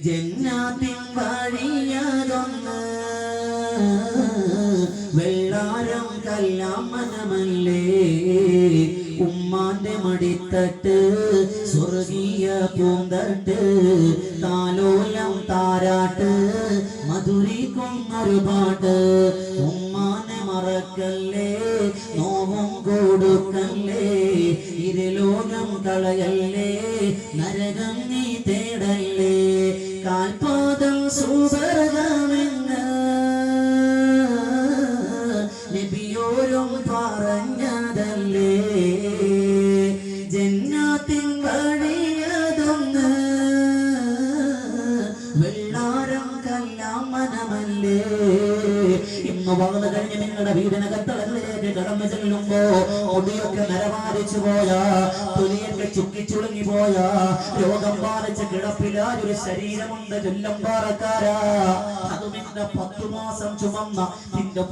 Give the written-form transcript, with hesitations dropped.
ജന്നാത്തിൻ വഴിയതൊന്ന് വെള്ളാരം കല്ലാമനമല്ലേ ഉമ്മാന്റെ മടിത്തട്ട് സ്വർഗീയ പൂന്തട്ട് താലോലം താരാട്ട് മധുരിക്കുന്നൊരു പാട്ട് ഉമ്മാനെ മറക്കല്ലേ നോവും കൊടുക്കല്ലേ ഇരുലോകം കളയല്ലേ നരകം നീ തേടല്ലേ കാൽപാദം സുവർഗമെന്ന് നബിയോരും പറഞ്ഞതല്ലേ ജന്നാത്തിൻ വഴിയതൊന്ന് വെള്ളാരം കല്ലാമനമല്ലേ ഇന്ന് വളർന്നു കഴിഞ്ഞ് നിങ്ങളുടെ വീടിനകത്തളങ്ങളിലേക്ക് കടന്നു ചെല്ലുമ്പോ മുടിയൊക്കെ നരവാരിച്ചു പോയ തൊലിയൊക്കെ ചുക്കിച്ചുളുങ്ങി പോയ രോഗം ബാധിച്ച് കിടപ്പിലായൊരു ശരീരമുണ്ട് ചൊല്ലംപാറക്കാരാ അതും എന്റെ 10 മാസം ചുമന്ന നിന്റെ